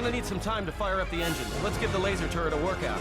gonna need some time to fire up the engines. Let's give the laser turret a workout.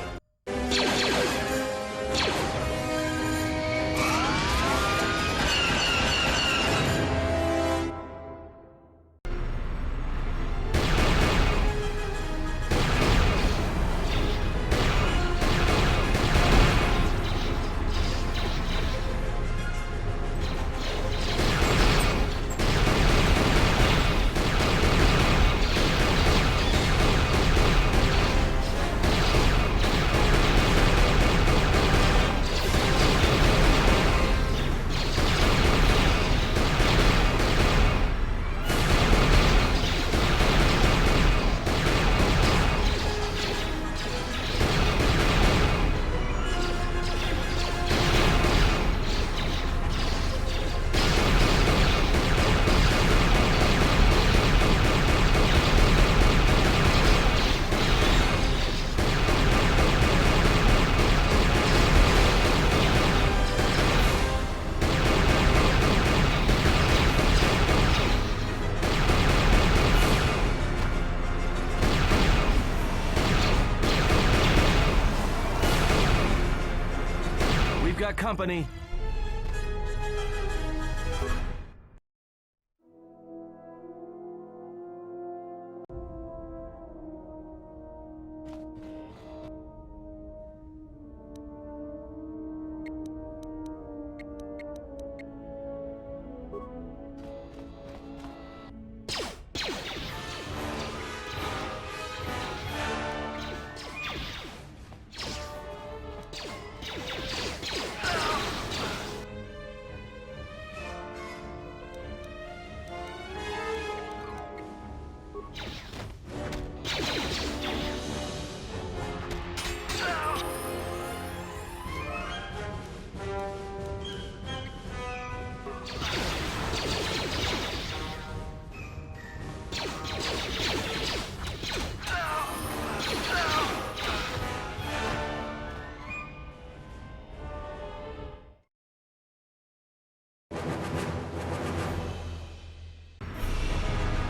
We've got company.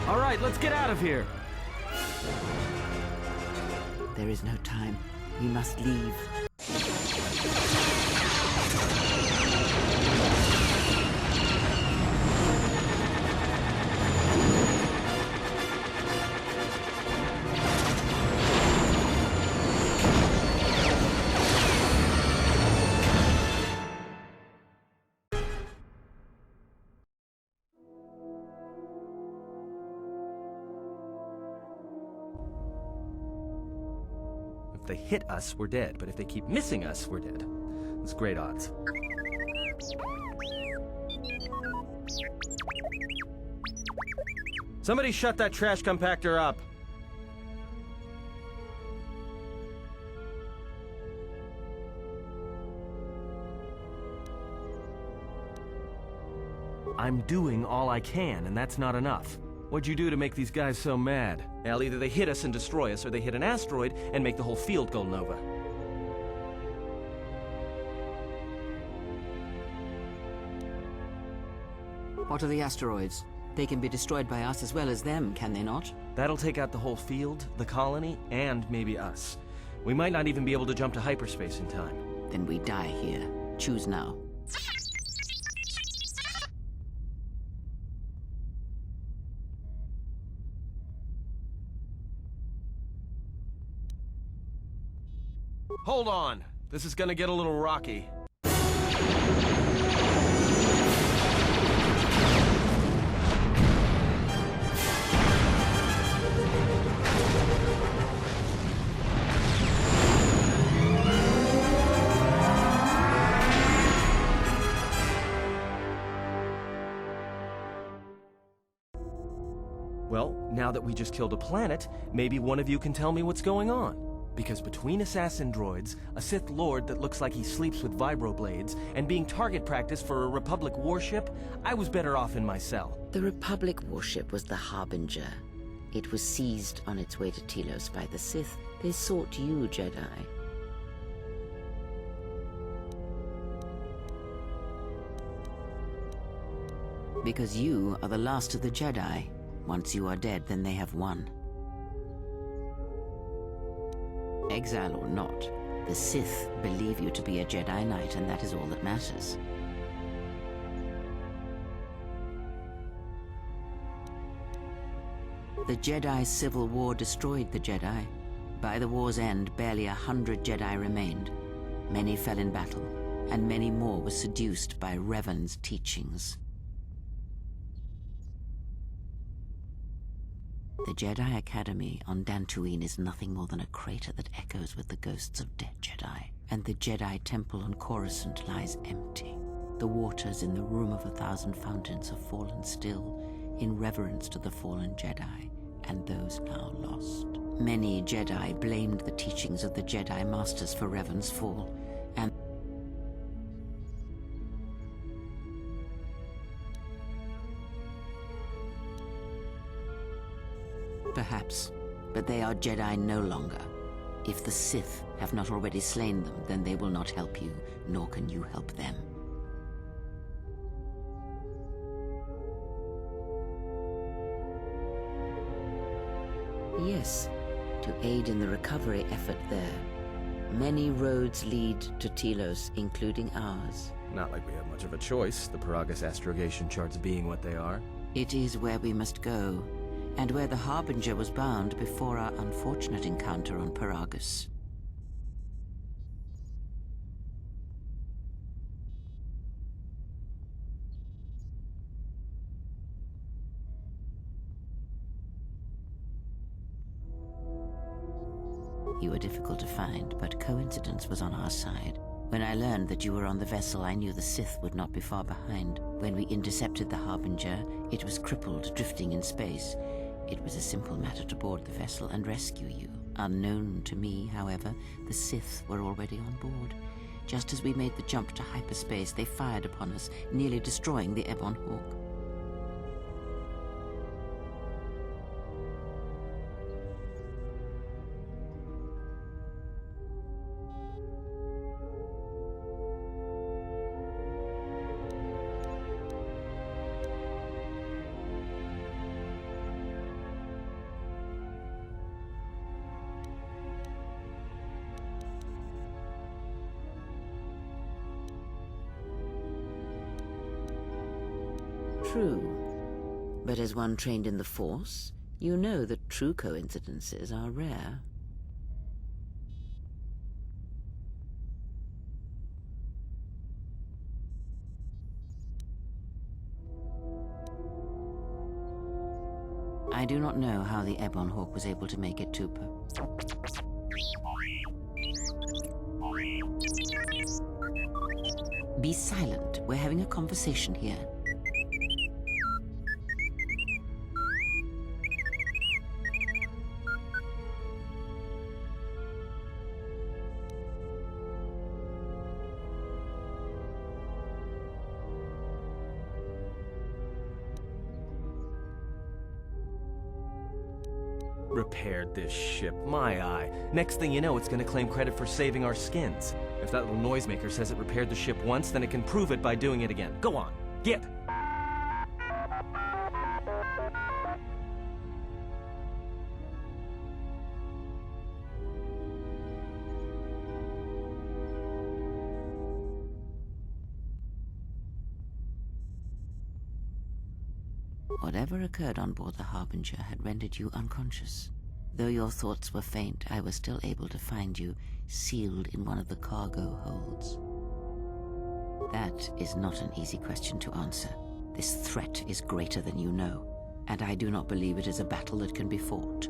All right, let's get out of here. There is no time. We must leave. If they hit us, we're dead. But if they keep missing us, we're dead. That's great odds. Somebody shut that trash compactor up. I'm doing all I can, and that's not enough. What'd you do to make these guys so mad? Well, either they hit us and destroy us, or they hit an asteroid and make the whole field go nova. What are the asteroids? They can be destroyed by us as well as them, can they not? That'll take out the whole field, the colony, and maybe us. We might not even be able to jump to hyperspace in time. Then we die here. Choose now. Hold on. This is gonna get a little rocky. Well, now that we just killed a planet, maybe one of you can tell me what's going on. Because between assassin droids, a Sith Lord that looks like he sleeps with vibroblades, and being target practice for a Republic warship, I was better off in my cell. The Republic warship was the Harbinger. It was seized on its way to Telos by the Sith. They sought you, Jedi. Because you are the last of the Jedi. Once you are dead, then they have won. Exile or not, the Sith believe you to be a Jedi Knight, and that is all that matters. The Jedi Civil War destroyed the Jedi. By the war's end, barely 100 Jedi remained. Many fell in battle, and many more were seduced by Revan's teachings. The Jedi Academy on Dantooine is nothing more than a crater that echoes with the ghosts of dead Jedi, and the Jedi Temple on Coruscant lies empty. The waters in the Room of 1,000 Fountains have fallen still, in reverence to the fallen Jedi and those now lost. Many Jedi blamed the teachings of the Jedi Masters for Revan's fall, and perhaps, but they are Jedi no longer. If the Sith have not already slain them, then they will not help you, nor can you help them. Yes, to aid in the recovery effort there. Many roads lead to Telos, including ours. Not like we have much of a choice, the Paragus astrogation charts being what they are. It is where we must go, and where the Harbinger was bound before our unfortunate encounter on Paragus. You were difficult to find, but coincidence was on our side. When I learned that you were on the vessel, I knew the Sith would not be far behind. When we intercepted the Harbinger, it was crippled, drifting in space. It was a simple matter to board the vessel and rescue you. Unknown to me, however, the Sith were already on board. Just as we made the jump to hyperspace, they fired upon us, nearly destroying the Ebon Hawk. True. But as one trained in the Force, you know that true coincidences are rare. I do not know how the Ebon Hawk was able to make it to Be silent. We're having a conversation here. Repaired this ship, my eye. Next thing you know, it's gonna claim credit for saving our skins. If that little noisemaker says it repaired the ship once, then it can prove it by doing it again. Go on, get! Whatever occurred on board the Harbinger had rendered you unconscious. Though your thoughts were faint, I was still able to find you sealed in one of the cargo holds. That is not an easy question to answer. This threat is greater than you know, and I do not believe it is a battle that can be fought.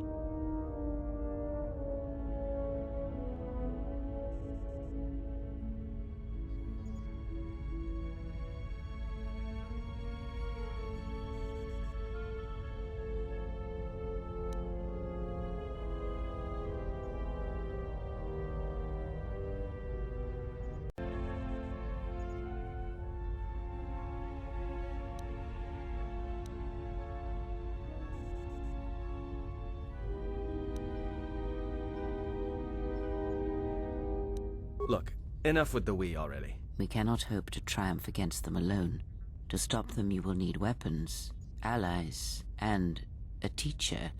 Look, enough with the we already. We cannot hope to triumph against them alone. To stop them, you will need weapons, allies, and a teacher.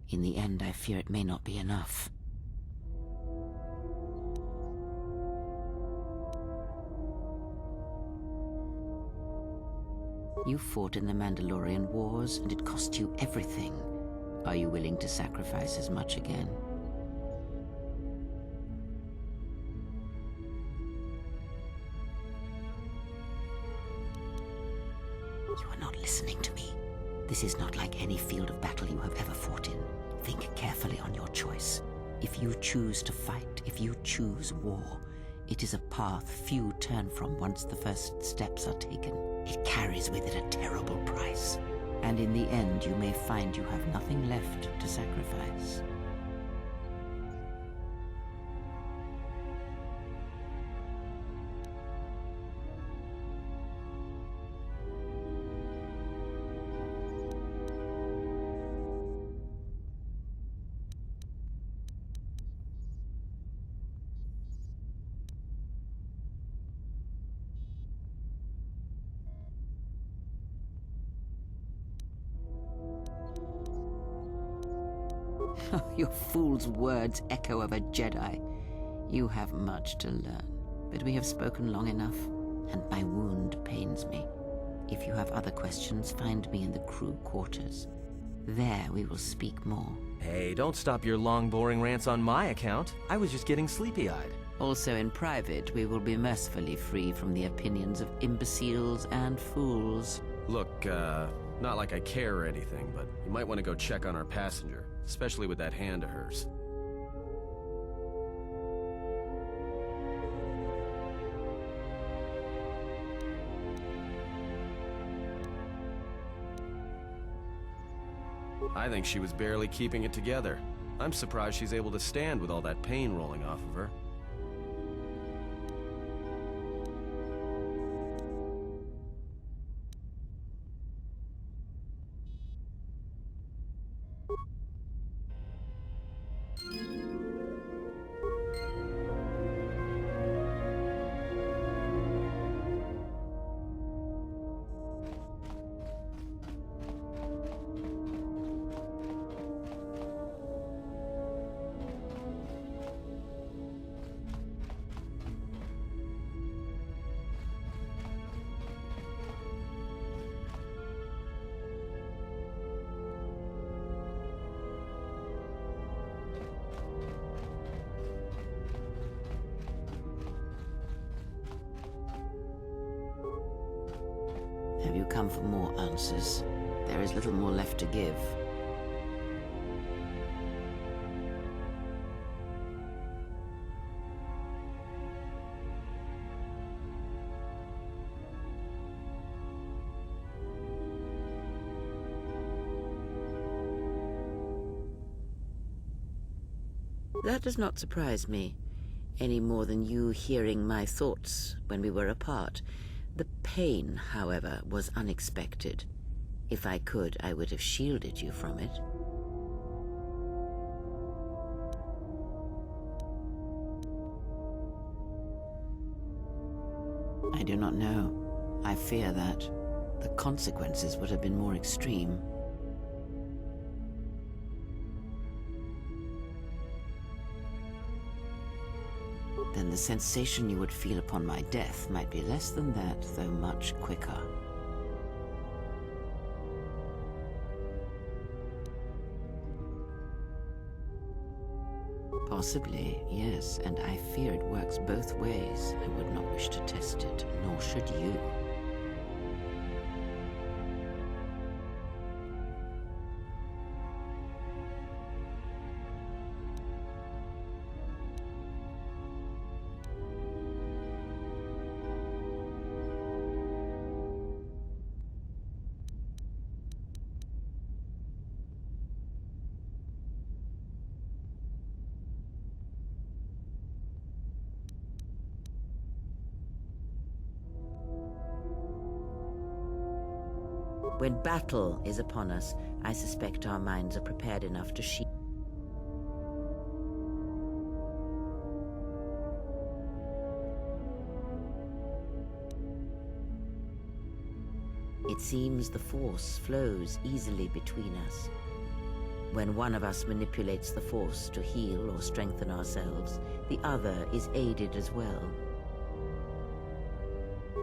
In the end, I fear it may not be enough. You fought in the Mandalorian Wars, and it cost you everything. Are you willing to sacrifice as much again? You are not listening to me. This is not like any field of battle you have ever fought in. Think carefully on your choice. If you choose to fight, if you choose war, it is a path few turn from once the first steps are taken. It carries with it a terrible price. And in the end, you may find you have nothing left to sacrifice. Your fool's words echo of a Jedi. You have much to learn, but we have spoken long enough, and my wound pains me. If you have other questions, find me in the crew quarters. There we will speak more. Hey, don't stop your long, boring rants on my account. I was just getting sleepy-eyed. Also in private, we will be mercifully free from the opinions of imbeciles and fools. Look, not like I care or anything, but you might want to go check on our passenger. Especially with that hand of hers. I think she was barely keeping it together. I'm surprised she's able to stand with all that pain rolling off of her. Have you come for more answers? There is little more left to give. That does not surprise me, any more than you hearing my thoughts when we were apart. The pain, however, was unexpected. If I could, I would have shielded you from it. I do not know. I fear that the consequences would have been more extreme. Then the sensation you would feel upon my death might be less than that, though much quicker. Possibly, yes, and I fear it works both ways. I would not wish to test it, nor should you. When battle is upon us, I suspect our minds are prepared enough to shield. It seems the Force flows easily between us. When one of us manipulates the Force to heal or strengthen ourselves, the other is aided as well.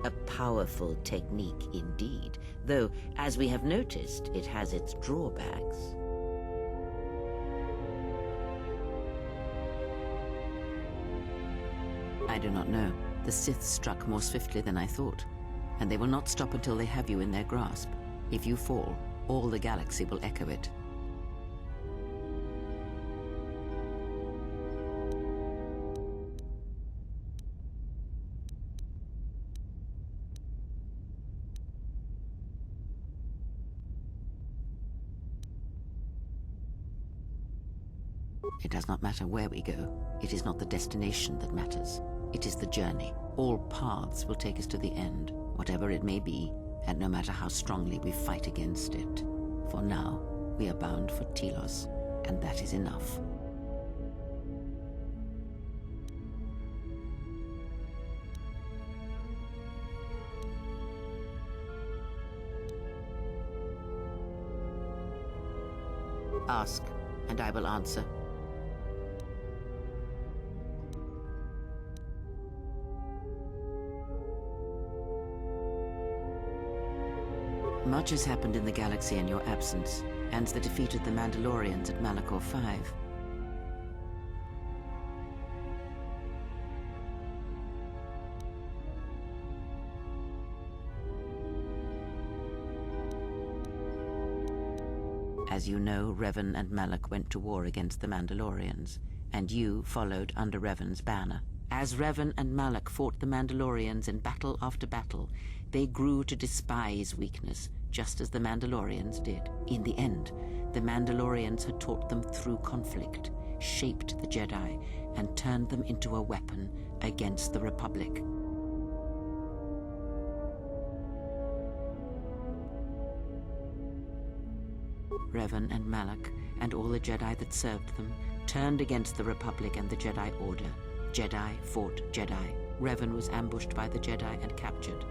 A powerful technique indeed, though, as we have noticed, it has its drawbacks. I do not know. The Sith struck more swiftly than I thought, and they will not stop until they have you in their grasp. If you fall, all the galaxy will echo it. It does not matter where we go. It is not the destination that matters. It is the journey. All paths will take us to the end, whatever it may be, and no matter how strongly we fight against it. For now, we are bound for Telos, and that is enough. Ask, and I will answer. Much has happened in the galaxy in your absence, and the defeat of the Mandalorians at Malachor 5. As you know, Revan and Malak went to war against the Mandalorians, and you followed under Revan's banner. As Revan and Malak fought the Mandalorians in battle after battle, they grew to despise weakness, just as the Mandalorians did. In the end, the Mandalorians had taught them through conflict, shaped the Jedi, and turned them into a weapon against the Republic. Revan and Malak, and all the Jedi that served them, turned against the Republic and the Jedi Order. Jedi fought Jedi. Revan was ambushed by the Jedi and captured.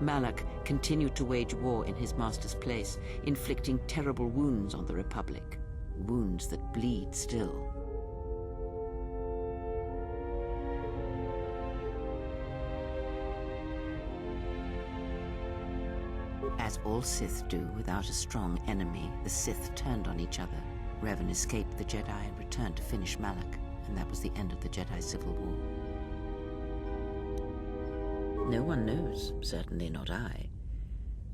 Malak continued to wage war in his master's place, inflicting terrible wounds on the Republic. Wounds that bleed still. As all Sith do without a strong enemy, the Sith turned on each other. Revan escaped the Jedi and returned to finish Malak, and that was the end of the Jedi Civil War. No one knows, certainly not I.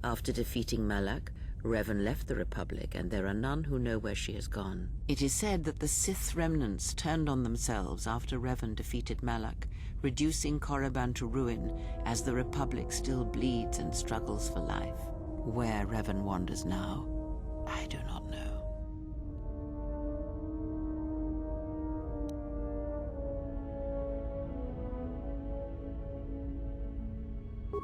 After defeating Malak, Revan left the Republic, and there are none who know where she has gone. It is said that the Sith remnants turned on themselves after Revan defeated Malak, reducing Korriban to ruin as the Republic still bleeds and struggles for life. Where Revan wanders now, I do not know.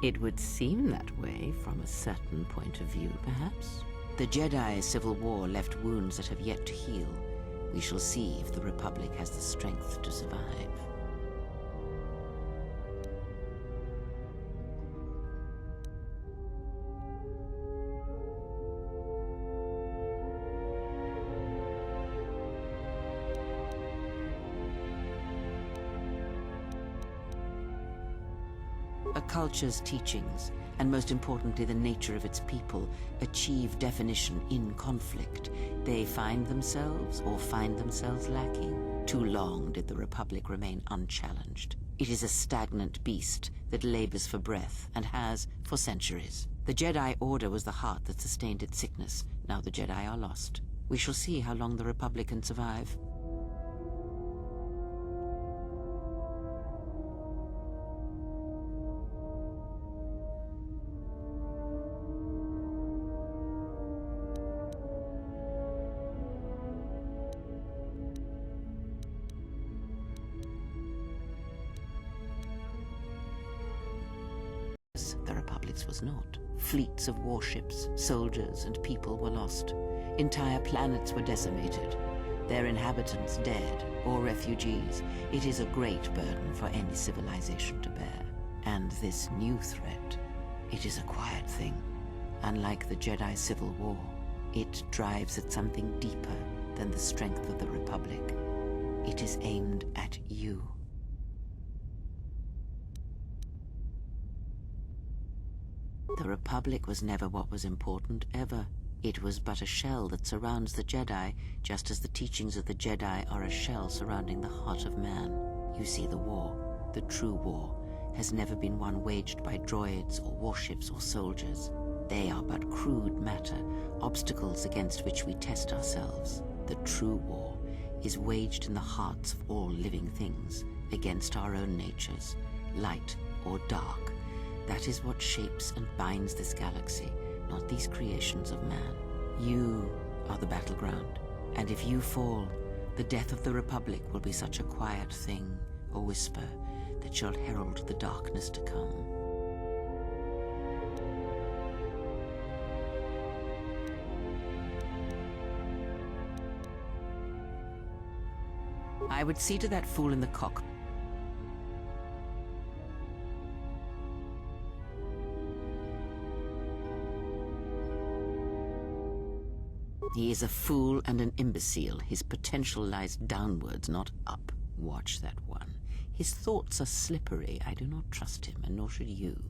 It would seem that way from a certain point of view, perhaps. The Jedi Civil War left wounds that have yet to heal. We shall see if the Republic has the strength to survive. A culture's teachings, and most importantly the nature of its people, achieve definition in conflict. They find themselves or find themselves lacking. Too long did the Republic remain unchallenged. It is a stagnant beast that labors for breath, and has for centuries. The Jedi Order was the heart that sustained its sickness. Now the Jedi are lost. We shall see how long the Republic can survive. The Republic's was not. Fleets of warships, soldiers, and people were lost. Entire planets were decimated. Their inhabitants dead or refugees. It is a great burden for any civilization to bear. And this new threat, it is a quiet thing. Unlike the Jedi Civil War, it drives at something deeper than the strength of the Republic. It is aimed at you. The Republic was never what was important, ever. It was but a shell that surrounds the Jedi, just as the teachings of the Jedi are a shell surrounding the heart of man. You see, the war, the true war, has never been one waged by droids or warships or soldiers. They are but crude matter, obstacles against which we test ourselves. The true war is waged in the hearts of all living things, against our own natures, light or dark. That is what shapes and binds this galaxy, not these creations of man. You are the battleground, and if you fall, the death of the Republic will be such a quiet thing, a whisper, that shall herald the darkness to come. I would see to that fool in the cockpit. He is a fool and an imbecile. His potential lies downwards, not up. Watch that one. His thoughts are slippery. I do not trust him, and nor should you.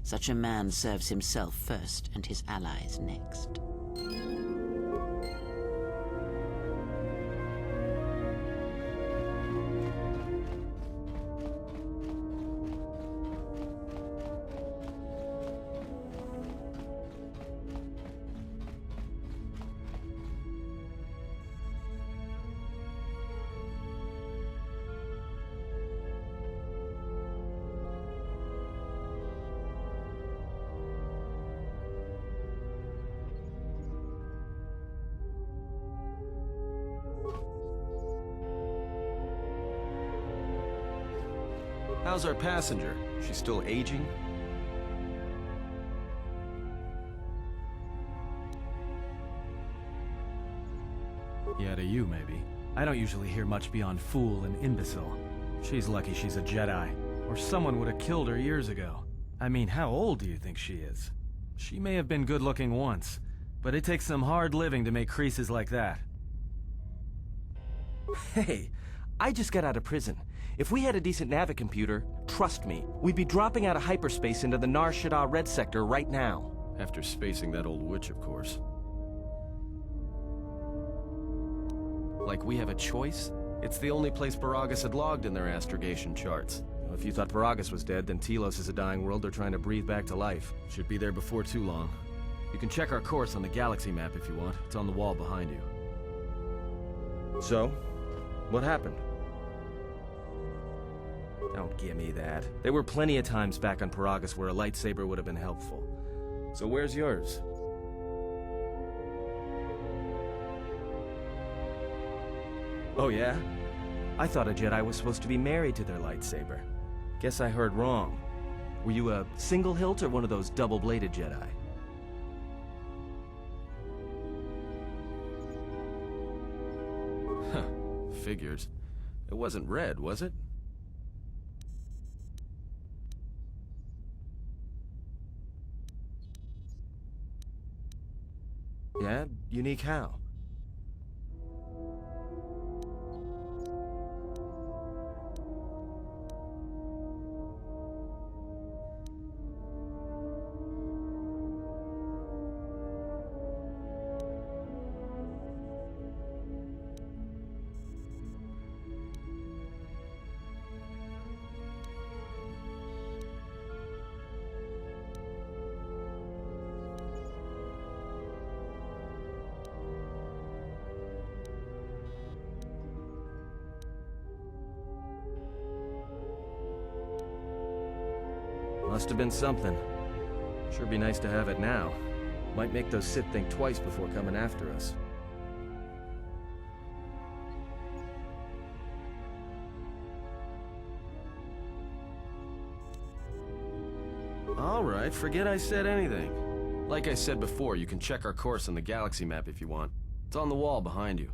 Such a man serves himself first, and his allies next. How's our passenger? She's still aging? Yeah, to you, maybe. I don't usually hear much beyond fool and imbecile. She's lucky she's a Jedi, or someone would have killed her years ago. I mean, how old do you think she is? She may have been good-looking once, but it takes some hard living to make creases like that. Hey, I just got out of prison. If we had a decent navicomputer, trust me, we'd be dropping out of hyperspace into the Nar Shaddaa Red Sector right now. After spacing that old witch, of course. Like we have a choice? It's the only place Paragus had logged in their astrogation charts. If you thought Paragus was dead, then Telos is a dying world they're trying to breathe back to life. Should be there before too long. You can check our course on the galaxy map if you want. It's on the wall behind you. So, what happened? Don't give me that. There were plenty of times back on Paragus where a lightsaber would have been helpful. So where's yours? Oh yeah? I thought a Jedi was supposed to be married to their lightsaber. Guess I heard wrong. Were you a single hilt or one of those double-bladed Jedi? Huh. Figures. It wasn't red, was it? Yeah? Unique how? Must have been something. Sure be nice to have it now. Might make those Sith think twice before coming after us. Alright, forget I said anything. Like I said before, you can check our course on the galaxy map if you want. It's on the wall behind you.